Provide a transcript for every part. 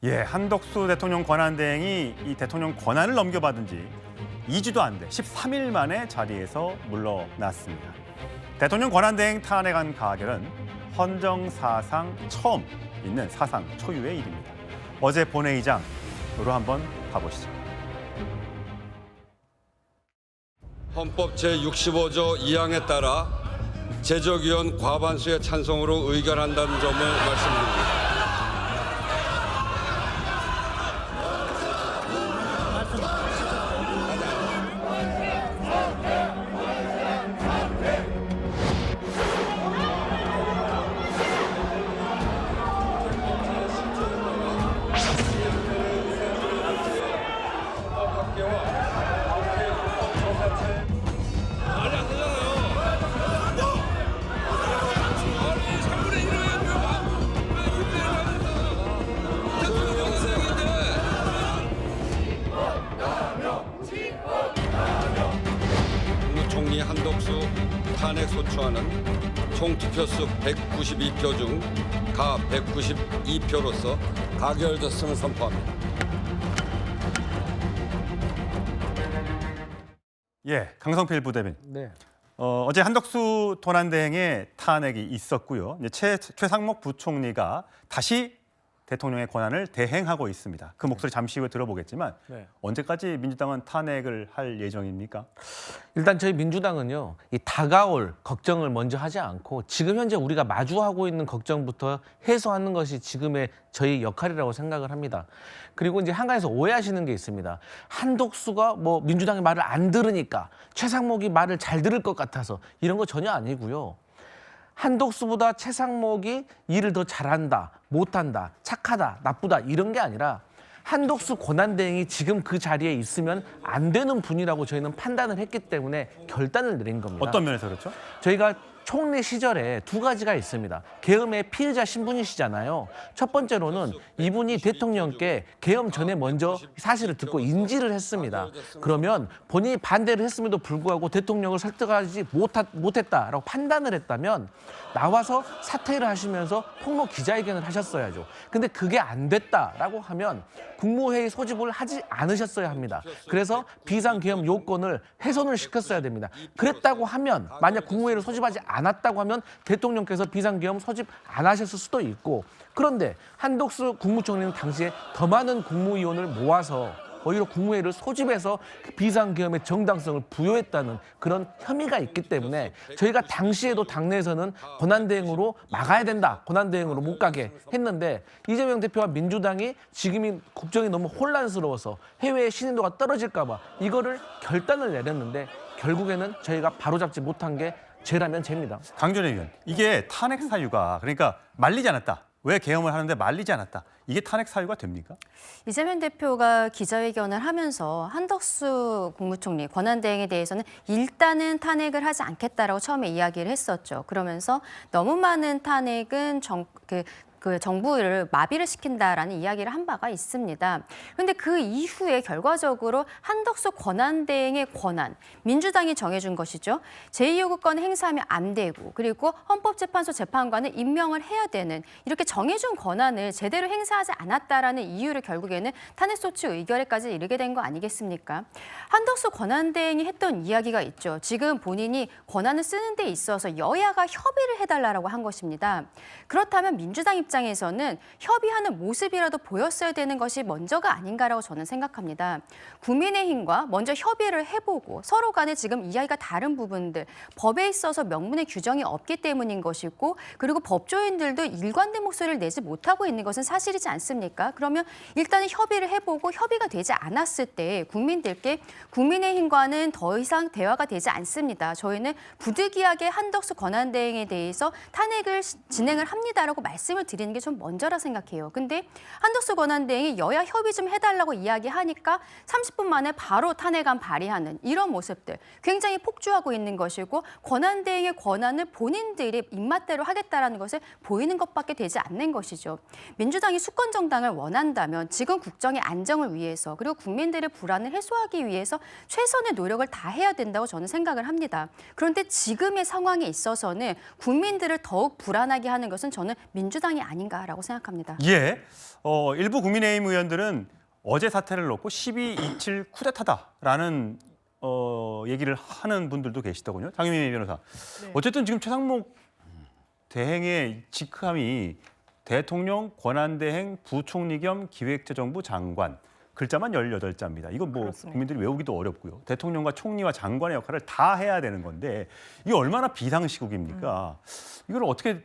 한덕수 대통령 권한대행이 이 대통령 권한을 넘겨받은 지 2주도 안 돼 13일 만에 자리에서 물러났습니다. 대통령 권한대행 탄핵안 가결은 헌정사상 처음 있는 사상 초유의 일입니다. 어제 본회의장으로 한번 가보시죠. 헌법 제65조 2항에 따라 제적위원 과반수의 찬성으로 의결한다는 점을 말씀드립니다. 국무총리 한덕수 탄핵 소추안은 총 투표수 192표 중 가 192표로서 가결됐음을 선포합니다. 강성필 부대변인. 네. 어제 한덕수 권한대행의 탄핵이 있었고요. 이제 최상목 부총리가 다시 대통령의 권한을 대행하고 있습니다. 그 목소리 잠시 후에 들어보겠지만 언제까지 민주당은 탄핵을 할 예정입니까? 일단 저희 민주당은요, 이 다가올 걱정을 먼저 하지 않고 지금 현재 우리가 마주하고 있는 걱정부터 해소하는 것이 지금의 저희 역할이라고 생각을 합니다. 그리고 이제 한가에서 오해하시는 게 있습니다. 한덕수가 민주당의 말을 안 들으니까 최상목이 말을 잘 들을 것 같아서 이런 거 전혀 아니고요. 한덕수보다 최상목이 일을 더 잘한다, 못한다, 착하다, 나쁘다 이런 게 아니라 한덕수 권한대행이 지금 그 자리에 있으면 안 되는 분이라고 저희는 판단을 했기 때문에 결단을 내린 겁니다. 어떤 면에서 그렇죠? 저희가 총리 시절에 두 가지가 있습니다. 계엄의 피의자 신분이시잖아요. 첫 번째로는 이분이 대통령께 계엄 전에 먼저 사실을 듣고 인지를 했습니다. 그러면 본인이 반대를 했음에도 불구하고 대통령을 설득하지 못했다라고 판단을 했다면 나와서 사퇴를 하시면서 폭로 기자회견을 하셨어야죠. 근데 그게 안 됐다라고 하면 국무회의 소집을 하지 않으셨어야 합니다. 그래서 비상계엄 요건을 훼손을 시켰어야 됩니다. 그랬다고 하면 만약 국무회의를 소집하지 않았다고 하면 대통령께서 비상계엄 소집 안 하셨을 수도 있고, 그런데 한덕수 국무총리는 당시에 더 많은 국무위원을 모아서 오히려 국무회의를 소집해서 비상계엄의 정당성을 부여했다는 그런 혐의가 있기 때문에 저희가 당시에도 당내에서는 권한대행으로 막아야 된다, 권한대행으로 못 가게 했는데 이재명 대표와 민주당이 지금이 국정이 너무 혼란스러워서 해외의 신인도가 떨어질까 봐 이거를 결단을 내렸는데 결국에는 저희가 바로잡지 못한 게 죄라면 죄입니다. 강준혜 의원, 이게 탄핵 사유가 그러니까 말리지 않았다. 왜 계엄을 하는데 말리지 않았다. 이게 탄핵 사유가 됩니까? 이재명 대표가 기자회견을 하면서 한덕수 국무총리 권한대행에 대해서는 일단은 탄핵을 하지 않겠다라고 처음에 이야기를 했었죠. 그러면서 너무 많은 탄핵은 정부를 마비를 시킨다라는 이야기를 한 바가 있습니다. 그런데 그 이후에 결과적으로 한덕수 권한대행의 권한, 민주당이 정해준 것이죠. 제2요구권 행사하면 안 되고 그리고 헌법재판소 재판관을 임명을 해야 되는 이렇게 정해준 권한을 제대로 행사하지 않았다라는 이유를 결국에는 탄핵소추 의결에까지 이르게 된 거 아니겠습니까? 한덕수 권한대행이 했던 이야기가 있죠. 지금 본인이 권한을 쓰는 데 있어서 여야가 협의를 해달라고 한 것입니다. 그렇다면 민주당 입장에서는 협의하는 모습이라도 보였어야 되는 것이 먼저가 아닌가라고 저는 생각합니다. 국민의힘과 먼저 협의를 해보고 서로 간에 지금 이야기가 다른 부분들, 법에 있어서 명문의 규정이 없기 때문인 것이고 그리고 법조인들도 일관된 목소리를 내지 못하고 있는 것은 사실이지 않습니까? 그러면 일단은 협의를 해보고 협의가 되지 않았을 때 국민들께 국민의힘과는 더 이상 대화가 되지 않습니다. 저희는 부득이하게 한덕수 권한대행에 대해서 탄핵을 진행을 합니다라고 말씀을 드리는 게 좀 먼저라 생각해요. 근데 한덕수 권한대행이 여야 협의 좀 해달라고 이야기하니까 30분 만에 바로 탄핵안 발의하는 이런 모습들 굉장히 폭주하고 있는 것이고 권한대행의 권한을 본인들이 입맛대로 하겠다라는 것을 보이는 것밖에 되지 않는 것이죠. 민주당이 수권 정당을 원한다면 지금 국정의 안정을 위해서 그리고 국민들의 불안을 해소하기 위해서 최선의 노력을 다해야 된다고 저는 생각을 합니다. 그런데 지금의 상황에 있어서는 국민들을 더욱 불안하게 하는 것은 저는 민주당이 아닌가라고 생각합니다. 예, 일부 국민의힘 의원들은 어제 사태를 놓고 12.27 쿠데타다라는 얘기를 하는 분들도 계시더군요. 장유미 변호사. 네. 어쨌든 지금 최상목 대행의 직함이 대통령 권한대행 부총리 겸 기획재정부 장관. 글자만 18자입니다. 이거 뭐 그렇습니다. 국민들이 외우기도 어렵고요. 대통령과 총리와 장관의 역할을 다 해야 되는 건데 이게 얼마나 비상시국입니까? 이걸 어떻게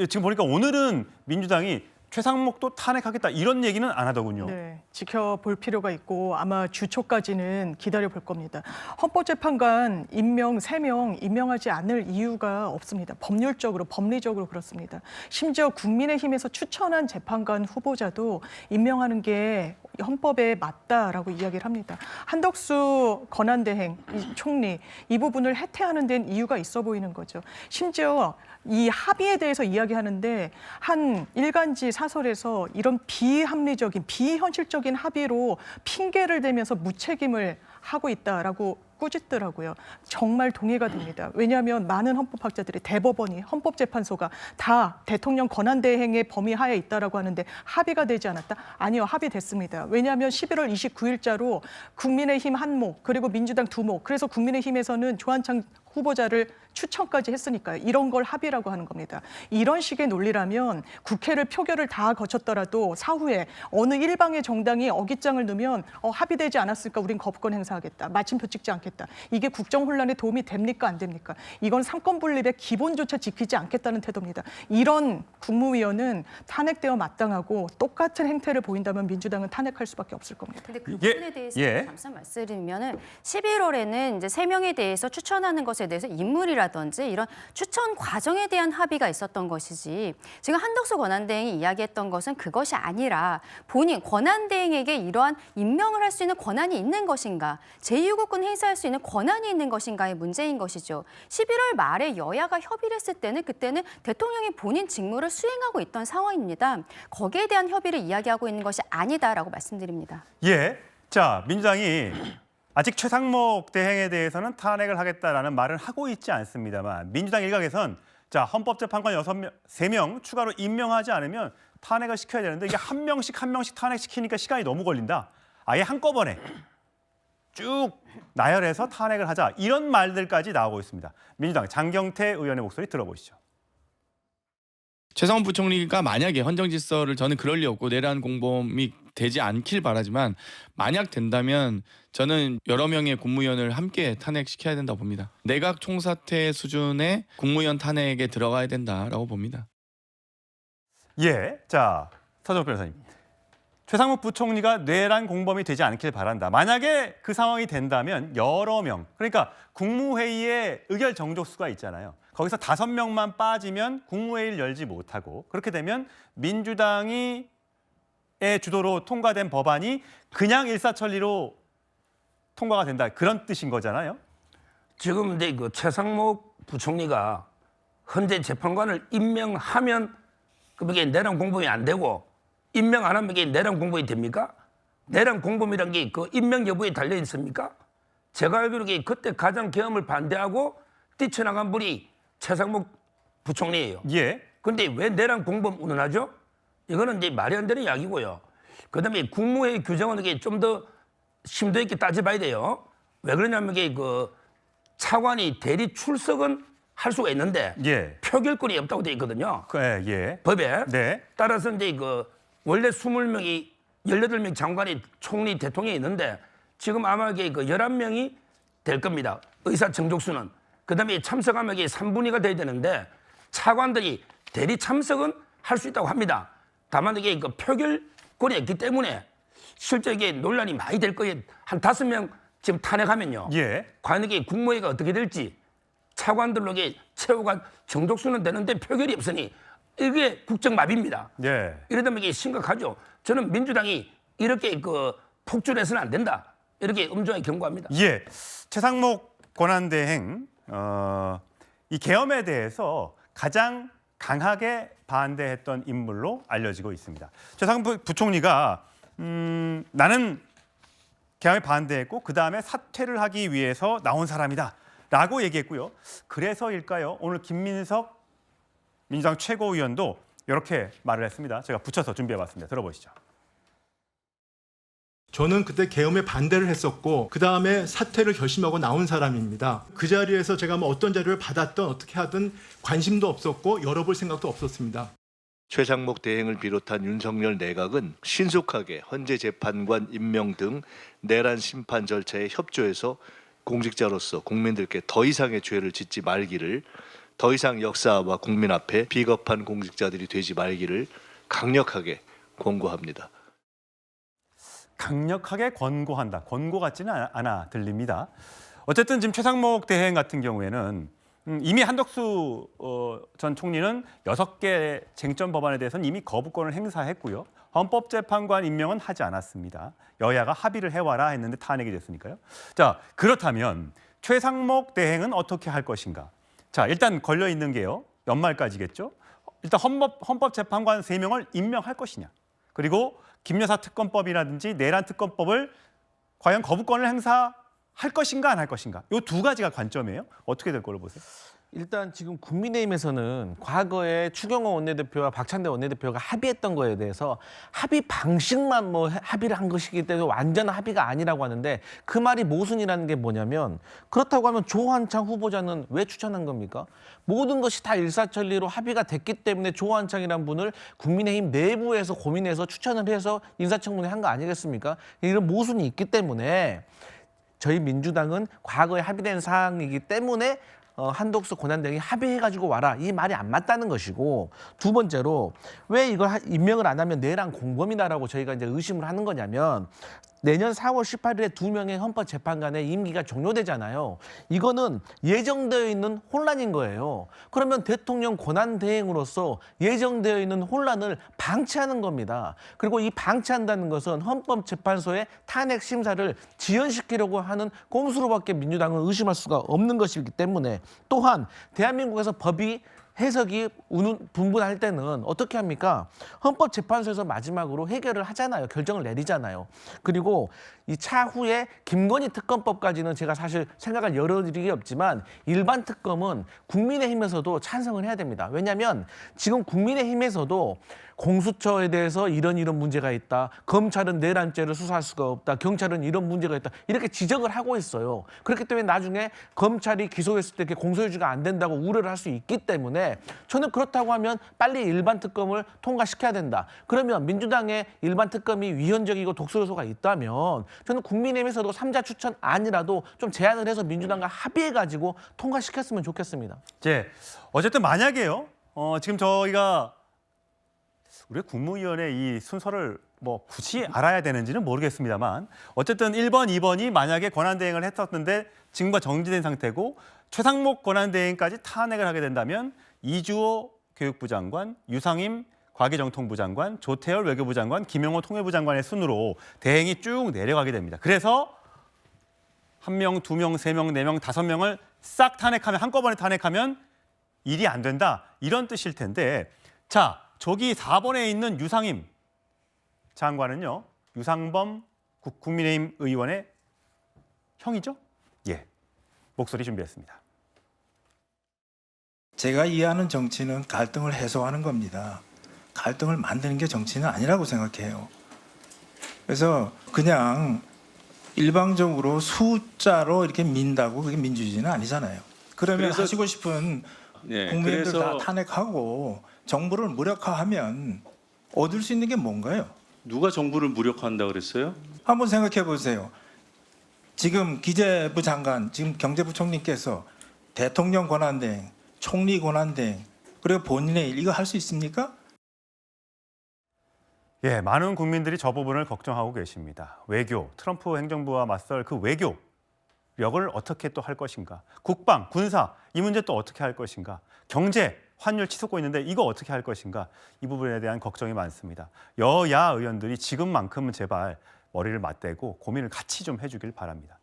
지금 보니까 오늘은 민주당이 최상목도 탄핵하겠다 이런 얘기는 안 하더군요. 네, 지켜볼 필요가 있고 아마 주초까지는 기다려볼 겁니다. 헌법재판관 임명 3명 임명하지 않을 이유가 없습니다. 법률적으로, 법리적으로 그렇습니다. 심지어 국민의힘에서 추천한 재판관 후보자도 임명하는 게 헌법에 맞다라고 이야기를 합니다. 한덕수 권한대행 총리 이 부분을 해태하는 데는 이유가 있어 보이는 거죠. 심지어 이 합의에 대해서 이야기하는데 한 일간지 사설에서 이런 비합리적인 비현실적인 합의로 핑계를 대면서 무책임을 하고 있다라고 꾸짖더라고요. 정말 동의가 됩니다. 왜냐하면 많은 헌법학자들이 대법원이 헌법재판소가 다 대통령 권한대행의 범위 하에 있다라고 하는데 합의가 되지 않았다? 아니요, 합의됐습니다. 왜냐하면 11월 29일자로 국민의힘 한 목 그리고 민주당 두 목 그래서 국민의힘에서는 조한창 후보자를 추천까지 했으니까요. 이런 걸 합의라고 하는 겁니다. 이런 식의 논리라면 국회를 표결을 다 거쳤더라도 사후에 어느 일방의 정당이 어깃장을 넣으면 합의되지 않았으니까 우린 거부권 행사하겠다. 마침표 찍지 않겠다. 이게 국정 혼란에 도움이 됩니까? 안 됩니까? 이건 삼권 분립의 기본조차 지키지 않겠다는 태도입니다. 이런 국무위원은 탄핵되어 마땅하고 똑같은 행태를 보인다면 민주당은 탄핵할 수밖에 없을 겁니다. 근데 그 부분에 대해서 잠깐 말씀드리면은 11월에는 이제 3명에 대해서 추천하는 것에 대해서 인물이라든지 이런 추천 과정에 대한 합의가 있었던 것이지 지금 한덕수 권한대행이 이야기했던 것은 그것이 아니라 본인 권한대행에게 이러한 임명을 할 수 있는 권한이 있는 것인가 제2요구권 행사할 수 있는 권한이 있는 것인가의 문제인 것이죠. 11월 말에 여야가 협의를 했을 때는 그때는 대통령이 본인 직무를 수행하고 있던 상황입니다. 거기에 대한 협의를 이야기하고 있는 것이 아니다라고 말씀드립니다. 예, 자 민주당이 아직 최상목 대행에 대해서는 탄핵을 하겠다라는 말을 하고 있지 않습니다만 민주당 일각에선 자 헌법재판관 3명 추가로 임명하지 않으면 탄핵을 시켜야 되는데 이게 한 명씩 탄핵시키니까 시간이 너무 걸린다. 아예 한꺼번에 쭉 나열해서 탄핵을 하자. 이런 말들까지 나오고 있습니다. 민주당 장경태 의원의 목소리 들어보시죠. 최상원 부총리가 만약에 헌정질서를 저는 그럴 리 없고 내란 공범이 되지 않길 바라지만 만약 된다면 저는 여러 명의 국무위원을 함께 탄핵시켜야 된다고 봅니다. 내각 총사퇴 수준의 국무위원 탄핵에 들어가야 된다라고 봅니다. 예, 자 서정욱 변호사님. 최상목 부총리가 내란 공범이 되지 않길 바란다. 만약에 그 상황이 된다면 여러 명, 그러니까 국무회의에 의결 정족수가 있잖아요. 거기서 5명만 빠지면 국무회의를 열지 못하고 그렇게 되면 민주당의 주도로 통과된 법안이 그냥 일사천리로 통과가 된다. 그런 뜻인 거잖아요. 지금 이제 그 최상목 부총리가 헌재 재판관을 임명하면 그게 내란 공범이 안 되고 임명 안 하면 이게 내란 공범이 됩니까? 내란 공범이란 게 그 임명 여부에 달려 있습니까? 제가 알기로 그때 가장 계엄을 반대하고 뛰쳐나간 분이 최상목 부총리예요. 예. 그런데 왜 내란 공범 운운하죠? 이거는 이제 말이 안 되는 이야기고요. 그다음에 국무회의 규정은 이게 좀 더 심도 있게 따져봐야 돼요. 왜 그러냐면 이게 그 차관이 대리 출석은 할 수가 있는데 예. 표결권이 없다고 돼 있거든요. 예. 법에. 네. 따라서 이제 그 원래 20명이 18명 장관이 총리 대통령이 있는데 지금 아마 이게 그 11명이 될 겁니다. 의사 정족수는. 그다음에 참석하면 이게 3분의 2가 돼야 되는데 차관들이 대리 참석은 할 수 있다고 합니다. 다만 이게 그 표결권이 없기 때문에 실제 이게 논란이 많이 될 거예요. 한 5명 지금 탄핵하면요. 예. 과연 이게 국무회의가 어떻게 될지 차관들로 이게 최후가 정족수는 되는데 표결이 없으니 이게 국정마비입니다. 예. 이러다면 이게 심각하죠. 저는 민주당이 이렇게 그 폭주해서는 안 된다. 이렇게 엄중하게 경고합니다. 예. 최상목 권한대행 이 계엄에 대해서 가장 강하게 반대했던 인물로 알려지고 있습니다. 최상목 부총리가 나는 계엄에 반대했고 그다음에 사퇴를 하기 위해서 나온 사람이다라고 얘기했고요. 그래서일까요? 오늘 김민석 민주당 최고위원도 이렇게 말을 했습니다. 제가 붙여서 준비해봤습니다. 들어보시죠. 저는 그때 계엄에 반대를 했었고 그 다음에 사퇴를 결심하고 나온 사람입니다. 그 자리에서 제가 뭐 어떤 자료를 받았든 어떻게 하든 관심도 없었고 열어볼 생각도 없었습니다. 최상목 대행을 비롯한 윤석열 내각은 신속하게 헌재 재판관 임명 등 내란 심판 절차에 협조해서 공직자로서 국민들께 더 이상의 죄를 짓지 말기를, 더 이상 역사와 국민 앞에 비겁한 공직자들이 되지 말기를 강력하게 권고합니다. 강력하게 권고한다. 권고 같지는 않아 들립니다. 어쨌든 지금 최상목 대행 같은 경우에는 이미 한덕수 전 총리는 6개 쟁점 법안에 대해서는 이미 거부권을 행사했고요. 헌법재판관 임명은 하지 않았습니다. 여야가 합의를 해와라 했는데 탄핵이 됐으니까요. 자, 그렇다면 최상목 대행은 어떻게 할 것인가? 자, 일단 걸려 있는 게요. 연말까지겠죠. 일단 헌법재판관 3명을 임명할 것이냐. 그리고 김여사 특검법이라든지 내란 특검법을 과연 거부권을 행사할 것인가 안 할 것인가. 이 두 가지가 관점이에요. 어떻게 될 걸로 보세요? 일단 지금 국민의힘에서는 과거에 추경호 원내대표와 박찬대 원내대표가 합의했던 거에 대해서 합의 방식만 뭐 합의를 한 것이기 때문에 완전한 합의가 아니라고 하는데 그 말이 모순이라는 게 뭐냐면 그렇다고 하면 조한창 후보자는 왜 추천한 겁니까? 모든 것이 다 일사천리로 합의가 됐기 때문에 조한창이라는 분을 국민의힘 내부에서 고민해서 추천을 해서 인사청문회 한 거 아니겠습니까? 이런 모순이 있기 때문에 저희 민주당은 과거에 합의된 사항이기 때문에 한덕수 권한대행이 합의해가지고 와라 이 말이 안 맞다는 것이고, 두 번째로 왜 이걸 임명을 안 하면 내란 공범이다라고 저희가 이제 의심을 하는 거냐면 내년 4월 18일에 2명의 헌법재판관의 임기가 종료되잖아요. 이거는 예정되어 있는 혼란인 거예요. 그러면 대통령 권한대행으로서 예정되어 있는 혼란을 방치하는 겁니다. 그리고 이 방치한다는 것은 헌법재판소의 탄핵 심사를 지연시키려고 하는 꼼수로밖에 민주당은 의심할 수가 없는 것이기 때문에, 또한 대한민국에서 법이 해석이 분분할 때는 어떻게 합니까? 헌법재판소에서 마지막으로 해결을 하잖아요. 결정을 내리잖아요. 그리고 이 차후에 김건희 특검법까지는 제가 사실 생각을 열어드리기 없지만 일반 특검은 국민의힘에서도 찬성을 해야 됩니다. 왜냐하면 지금 국민의힘에서도 공수처에 대해서 이런 문제가 있다. 검찰은 내란죄를 수사할 수가 없다. 경찰은 이런 문제가 있다. 이렇게 지적을 하고 있어요. 그렇기 때문에 나중에 검찰이 기소했을 때 이렇게 공소유지가 안 된다고 우려를 할 수 있기 때문에 저는 그렇다고 하면 빨리 일반 특검을 통과시켜야 된다. 그러면 민주당의 일반 특검이 위헌적이고 독소 요소가 있다면 저는 국민의힘에서도 3자 추천 아니라도 좀 제안을 해서 민주당과 합의해가지고 통과시켰으면 좋겠습니다. 이제 어쨌든 만약에요. 지금 저희가 우리 국무위원회 이 순서를 뭐 굳이 알아야 되는지는 모르겠습니다만 어쨌든 1번, 2번이 만약에 권한대행을 했었는데 직무가 정지된 상태고 최상목 권한대행까지 탄핵을 하게 된다면 이주호 교육부 장관, 유상임 과기정통부 장관, 조태열 외교부 장관, 김용호 통일부 장관의 순으로 대행이 쭉 내려가게 됩니다. 그래서 1명, 2명, 3명, 4명, 5명을 싹 탄핵하면 한꺼번에 탄핵하면 일이 안 된다. 이런 뜻일 텐데 자, 저기 4번에 있는 유상임 장관은요. 유상범 국민의힘 의원의 형이죠? 예. 목소리 준비했습니다. 제가 이해하는 정치는 갈등을 해소하는 겁니다. 갈등을 만드는 게 정치는 아니라고 생각해요. 그래서 그냥 일방적으로 숫자로 이렇게 민다고 그게 민주주의는 아니잖아요. 그러면 하시고 싶은 국민들 다 탄핵하고 정부를 무력화하면 얻을 수 있는 게 뭔가요? 누가 정부를 무력화한다 그랬어요? 한번 생각해 보세요. 지금 기재부 장관, 지금 경제부총리께서 대통령 권한대행, 총리 권한대행, 그리고 본인의 일 이거 할 수 있습니까? 예, 많은 국민들이 저 부분을 걱정하고 계십니다. 외교, 트럼프 행정부와 맞설 그 외교력을 어떻게 또 할 것인가? 국방, 군사, 이 문제 또 어떻게 할 것인가? 경제, 환율 치솟고 있는데 이거 어떻게 할 것인가? 이 부분에 대한 걱정이 많습니다. 여야 의원들이 지금만큼은 제발 머리를 맞대고 고민을 같이 좀 해주길 바랍니다.